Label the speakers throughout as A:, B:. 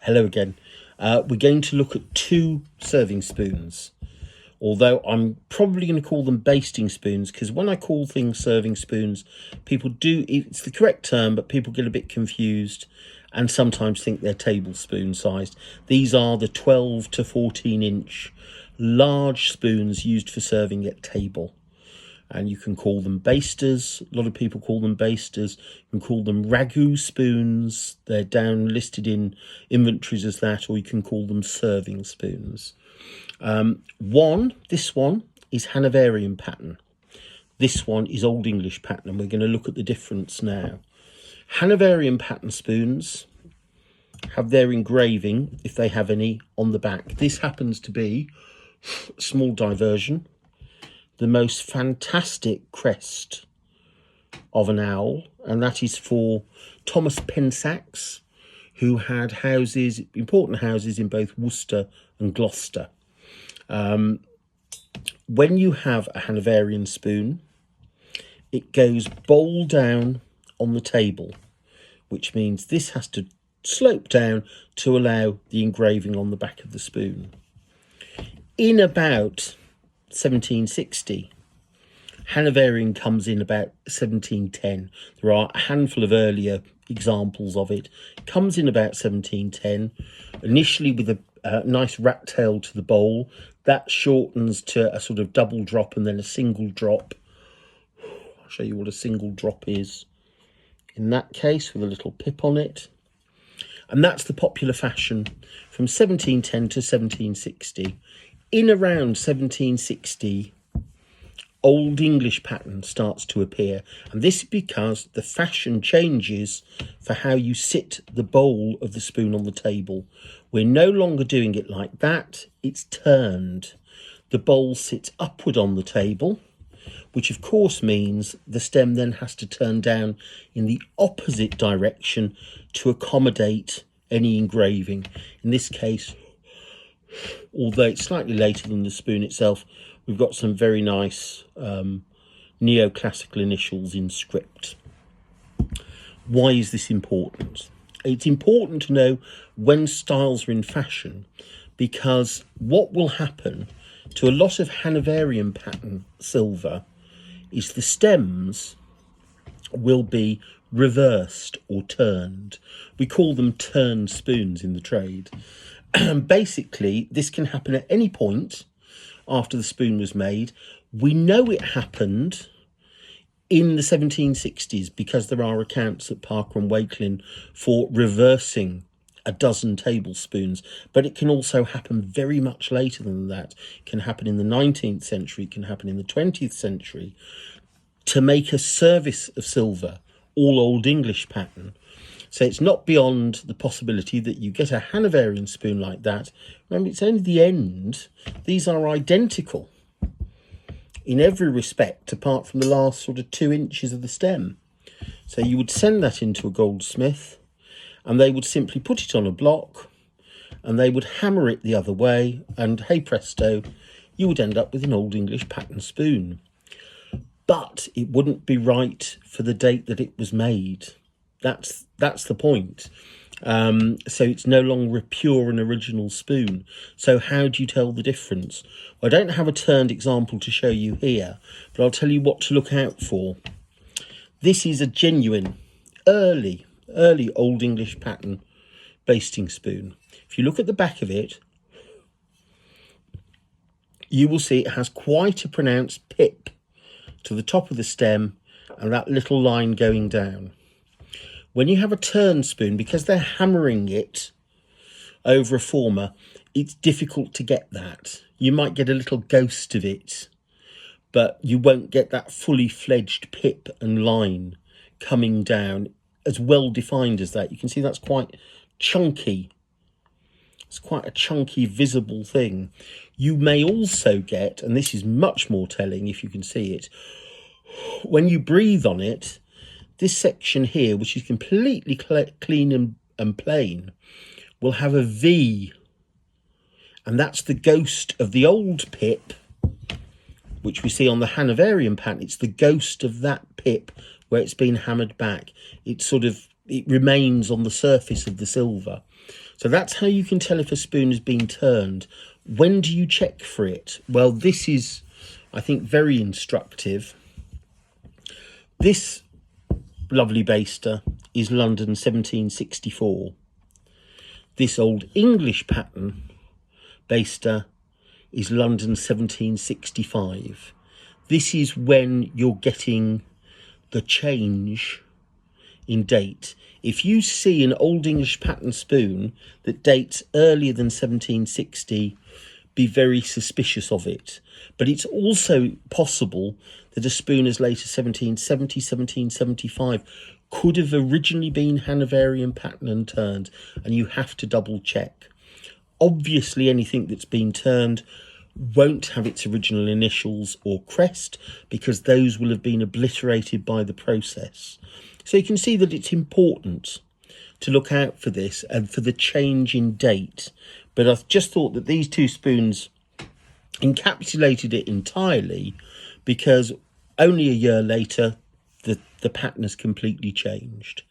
A: Hello again. We're going to look at two serving spoons, although I'm probably going to call them basting spoons, because when I call things serving spoons, it's the correct term, but people get a bit confused and sometimes think they're tablespoon sized. These are the 12 to 14 inch large spoons used for serving at table. And you can call them basters. A lot of people call them basters. You can call them ragu spoons. They're down listed in inventories as that, or you can call them serving spoons. This one is Hanoverian pattern. This one is Old English pattern, and we're going to look at the difference now. Hanoverian pattern spoons have their engraving, if they have any, on the back. This happens to be, small diversion, the most fantastic crest of an owl, and that is for Thomas Pensacks, who had important houses in both Worcester and Gloucester. When you have a Hanoverian spoon, it goes bowl down on the table, which means this has to slope down to allow the engraving on the back of the spoon. In about 1760, Hanoverian comes in about 1710. There are a handful of earlier examples of it. Comes in about 1710, initially with a nice rat tail to the bowl. That shortens to a sort of double drop and then a single drop. I'll show you what a single drop is in that case, with a little pip on it. And that's the popular fashion from 1710 to 1760. In around 1760, Old English pattern starts to appear, and this is because the fashion changes for how you sit the bowl of the spoon on the table. We're no longer doing it like that, it's turned. The bowl sits upward on the table, which of course means the stem then has to turn down in the opposite direction to accommodate any engraving. In this case, although it's slightly later than the spoon itself, we've got some very nice neoclassical initials in script. Why is this important? It's important to know when styles are in fashion, because what will happen to a lot of Hanoverian pattern silver is the stems will be reversed or turned. We call them turned spoons in the trade. Basically, this can happen at any point after the spoon was made. We know it happened in the 1760s because there are accounts at Parker and Wakelin for reversing a dozen tablespoons, but it can also happen very much later than that. It can happen in the 19th century, it can happen in the 20th century, to make a service of silver, all Old English pattern. So it's not beyond the possibility that you get a Hanoverian spoon like that. Remember, it's only the end. These are identical in every respect, apart from the last sort of 2 inches of the stem. So you would send that into a goldsmith, and they would simply put it on a block, and they would hammer it the other way, and hey presto, you would end up with an Old English pattern spoon. But it wouldn't be right for the date that it was made. That's the point. So it's no longer a pure and original spoon. So how do you tell the difference? Well, I don't have a turned example to show you here, but I'll tell you what to look out for. This is a genuine, early Old English pattern basting spoon. If you look at the back of it, you will see it has quite a pronounced pip to the top of the stem and that little line going down. When you have a turn spoon, because they're hammering it over a former, it's difficult to get that. You might get a little ghost of it, but you won't get that fully fledged pip and line coming down as well defined as that. You can see that's quite chunky. It's quite a chunky, visible thing. You may also get, and this is much more telling if you can see it, when you breathe on it, this section here, which is completely clean and plain, will have a V, and that's the ghost of the old pip, which we see on the Hanoverian pattern. It's the ghost of that pip where it's been hammered back. It remains on the surface of the silver. So that's how you can tell if a spoon has been turned. When do you check for it? Well, this is, I think, very instructive. This lovely baster is London 1764. This Old English pattern baster is London 1765. This is when you're getting the change in date. If you see an Old English pattern spoon that dates earlier than 1760, be very suspicious of it. But it's also possible that a spoon as late as 1770, 1775 could have originally been Hanoverian pattern and turned, and you have to double check. Obviously, anything that's been turned won't have its original initials or crest, because those will have been obliterated by the process. So you can see that it's important to look out for this and for the change in date. But I've just thought that these two spoons encapsulated it entirely, because only a year later the pattern has completely changed.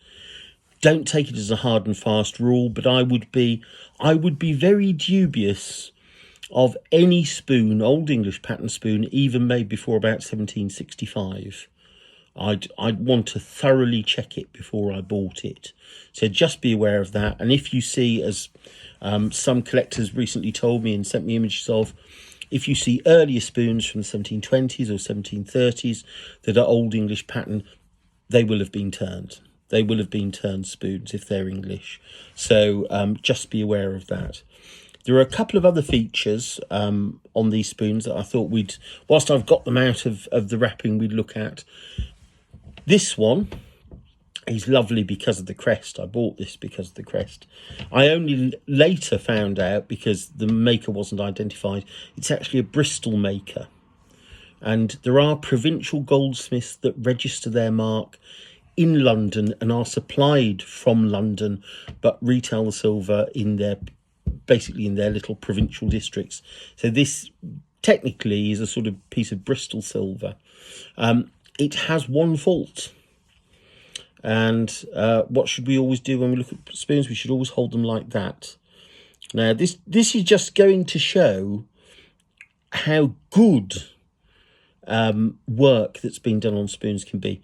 A: Don't take it as a hard and fast rule, but I would be very dubious of any spoon, Old English pattern spoon, even made before about 1765. I'd want to thoroughly check it before I bought it. So just be aware of that. And if you see, as some collectors recently told me and sent me images of, if you see earlier spoons from the 1720s or 1730s that are Old English pattern, they will have been turned. They will have been turned spoons if they're English. So just be aware of that. There are a couple of other features on these spoons that I thought whilst I've got them out of the wrapping, we'd look at. This one is lovely because of the crest. I bought this because of the crest. I only later found out, because the maker wasn't identified, it's actually a Bristol maker. And there are provincial goldsmiths that register their mark in London and are supplied from London, but retail the silver basically in their little provincial districts. So this technically is a sort of piece of Bristol silver. It has one fault. And what should we always do when we look at spoons? We should always hold them like that. Now, this is just going to show how good work that's been done on spoons can be.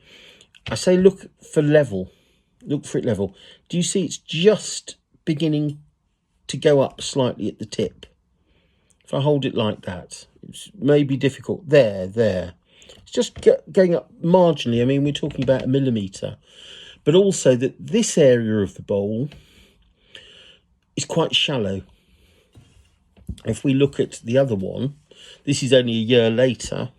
A: I say look for level. Look for it level. Do you see it's just beginning to go up slightly at the tip? If I hold it like that, it's maybe difficult. There. It's just going up marginally. I mean, we're talking about a millimetre. But also that this area of the bowl is quite shallow. If we look at the other one, this is only a year later.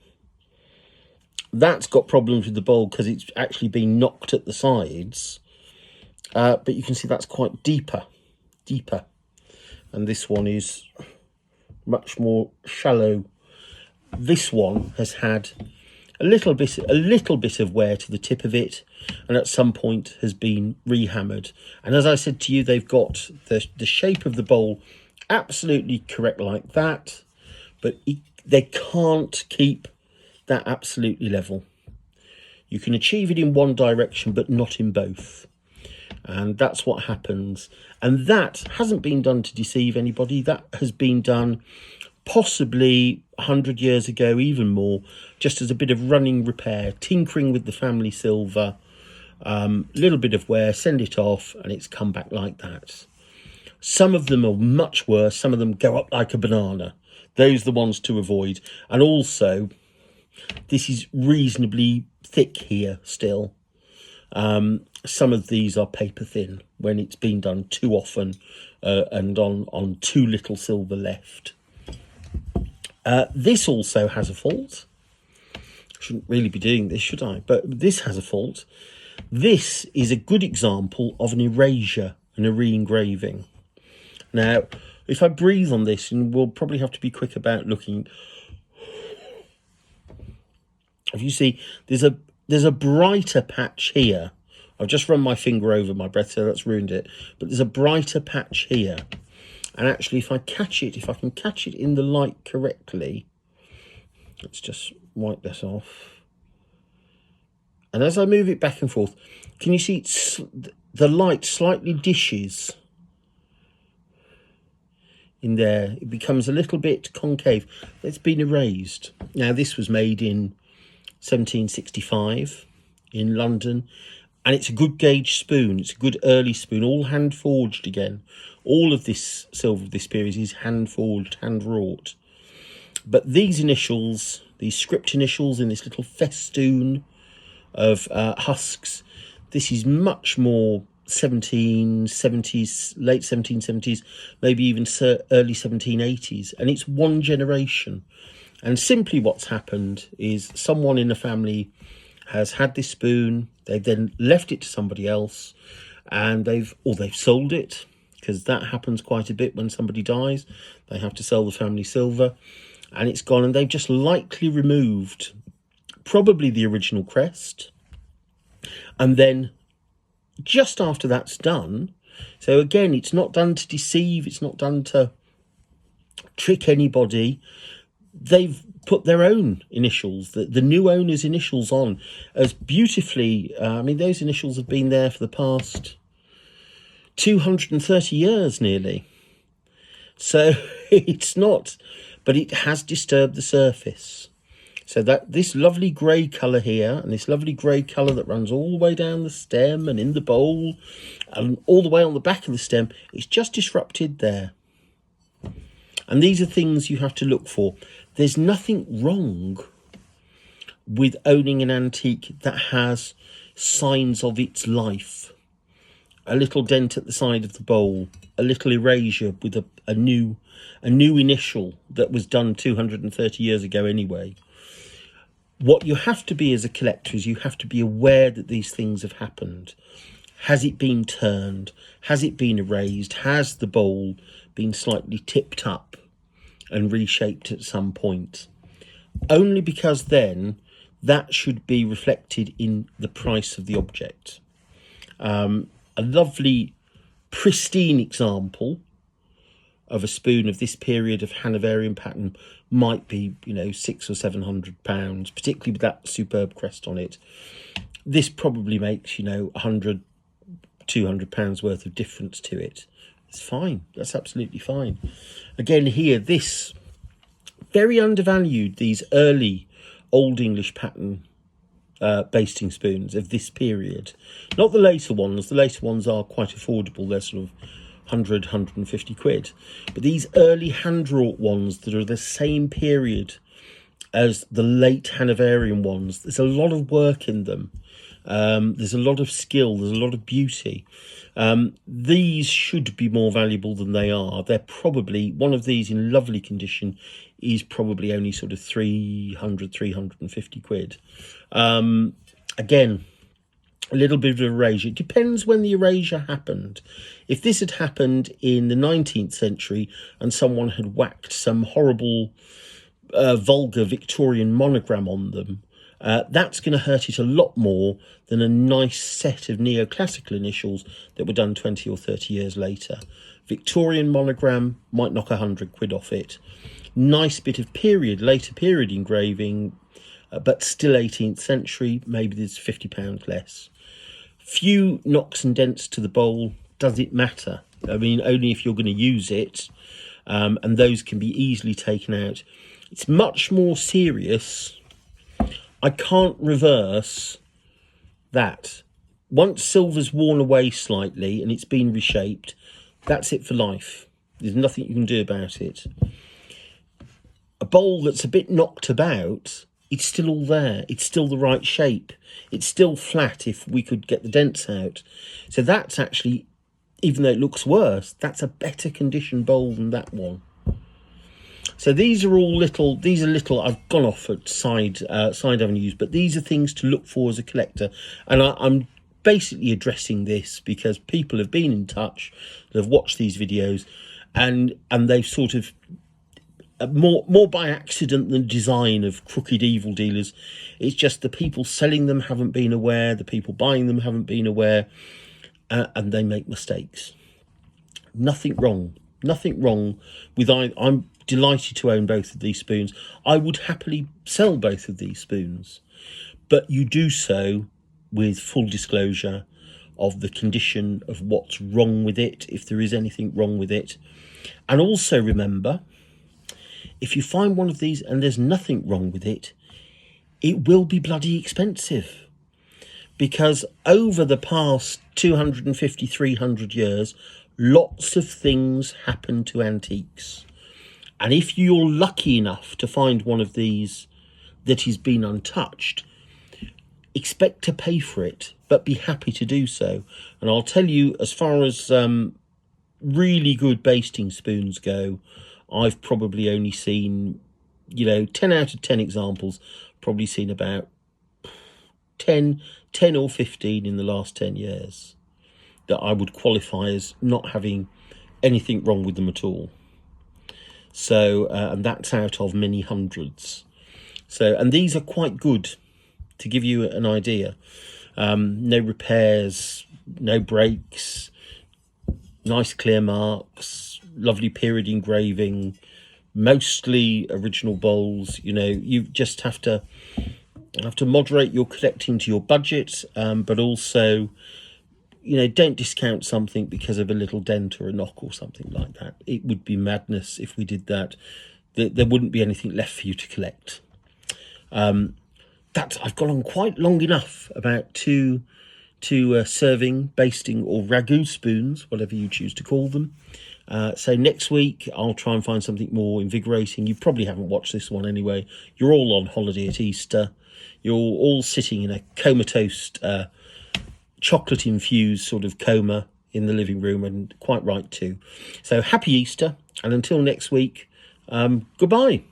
A: That's got problems with the bowl because it's actually been knocked at the sides. But you can see that's quite deeper. And this one is much more shallow. This one has had a little bit of wear to the tip of it, and at some point has been rehammered. And as I said to you, they've got the shape of the bowl absolutely correct like that, but they can't keep that absolutely level. You can achieve it in one direction, but not in both. And that's what happens. And that hasn't been done to deceive anybody. That has been done possibly 100 years ago, even more, just as a bit of running repair, tinkering with the family silver, little bit of wear, send it off, and it's come back like that. Some of them are much worse. Some of them go up like a banana. Those are the ones to avoid. And also, this is reasonably thick here still. Some of these are paper thin when it's been done too often and on too little silver left. This also has a fault. Shouldn't really be doing this, should I? But this has a fault. This is a good example of an erasure and a re-engraving. Now, if I breathe on this, and we'll probably have to be quick about looking. If you see, there's a brighter patch here. I've just run my finger over my breath, so that's ruined it. But there's a brighter patch here. And actually, if I can catch it in the light correctly, let's just wipe this off. And as I move it back and forth, can you see the light slightly dishes in there. It becomes a little bit concave. It's been erased. Now, this was made in 1765 in London, and it's a good gauge spoon. It's a good early spoon, all hand forged again. All of this silver of this period is hand forged, hand wrought. But these initials, these script initials in this little festoon of husks, this is much more 1770s, late 1770s, maybe even early 1780s. And it's one generation. And simply what's happened is someone in the family has had this spoon. They've then left it to somebody else, and they've sold it, because that happens quite a bit when somebody dies. They have to sell the family silver, and it's gone, and they've just lightly removed probably the original crest. And then just after that's done, so again, it's not done to deceive, it's not done to trick anybody. They've put their own initials, the new owner's initials on, as beautifully. I mean, those initials have been there for the past 230 years nearly. So it's not, but it has disturbed the surface. So that this lovely grey colour here, and this lovely grey colour that runs all the way down the stem and in the bowl and all the way on the back of the stem, it's just disrupted there. And these are things you have to look for. There's nothing wrong with owning an antique that has signs of its life. A little dent at the side of the bowl, a little erasure with a new initial that was done 230 years ago anyway. What you have to be as a collector is you have to be aware that these things have happened. Has it been turned? Has it been erased? Has the bowl been slightly tipped up and reshaped at some point? Only because then that should be reflected in the price of the object. A lovely pristine example of a spoon of this period of Hanoverian pattern might be, £600 or £700, particularly with that superb crest on it. This probably makes, £100, £200 worth of difference to it. It's fine. That's absolutely fine. Again, here, this very undervalued, these early Old English pattern basting spoons of this period. Not the later ones. The later ones are quite affordable. They're sort of 100, 150 quid. But these early hand-wrought ones that are the same period as the late Hanoverian ones, there's a lot of work in them. There's a lot of skill. There's a lot of beauty. These should be more valuable than they are. They're probably, one of these in lovely condition is probably only sort of 300, 350 quid. Again, a little bit of erasure. It depends when the erasure happened. If this had happened in the 19th century and someone had whacked some horrible, vulgar Victorian monogram on them, that's going to hurt it a lot more than a nice set of neoclassical initials that were done 20 or 30 years later. Victorian monogram might knock 100 quid off it. Nice bit of later period engraving, but still 18th century, maybe there's £50 less. Few knocks and dents to the bowl. Does it matter? I mean, only if you're going to use it, and those can be easily taken out. It's much more serious. I can't reverse that. Once silver's worn away slightly and it's been reshaped, that's it for life. There's nothing you can do about it. A bowl that's a bit knocked about, it's still all there. It's still the right shape. It's still flat if we could get the dents out. So that's actually, even though it looks worse, that's a better condition bowl than that one. So these are all little, I've gone off at side avenues, but these are things to look for as a collector. And I'm basically addressing this because people have been in touch, that have watched these videos, and they've sort of, more by accident than design of crooked evil dealers. It's just the people selling them haven't been aware, the people buying them haven't been aware, and they make mistakes. Nothing wrong with I'm delighted to own both of these spoons. I would happily sell both of these spoons, but you do so with full disclosure, of the condition of what's wrong with it, if there is anything wrong with it. And also remember, if you find one of these and there's nothing wrong with it, it will be bloody expensive, because over the past 250, 300 years, lots of things happen to antiques. And if you're lucky enough to find one of these that has been untouched, expect to pay for it, but be happy to do so. And I'll tell you, as far as really good basting spoons go, I've probably only seen, 10 out of 10 examples, probably seen about 10 or 15 in the last 10 years that I would qualify as not having anything wrong with them at all. So, and that's out of many hundreds. So, and these are quite good, to give you an idea. No repairs, no breaks, nice clear marks, lovely period engraving, mostly original bowls. You just have to moderate your collecting to your budget, but also, don't discount something because of a little dent or a knock or something like that. It would be madness if we did that. There wouldn't be anything left for you to collect. I've gone on quite long enough about two serving, basting or ragu spoons, whatever you choose to call them. So next week I'll try and find something more invigorating. You probably haven't watched this one anyway. You're all on holiday at Easter. You're all sitting in a comatose, chocolate-infused sort of coma in the living room, and quite right too. So happy Easter, and until next week, goodbye.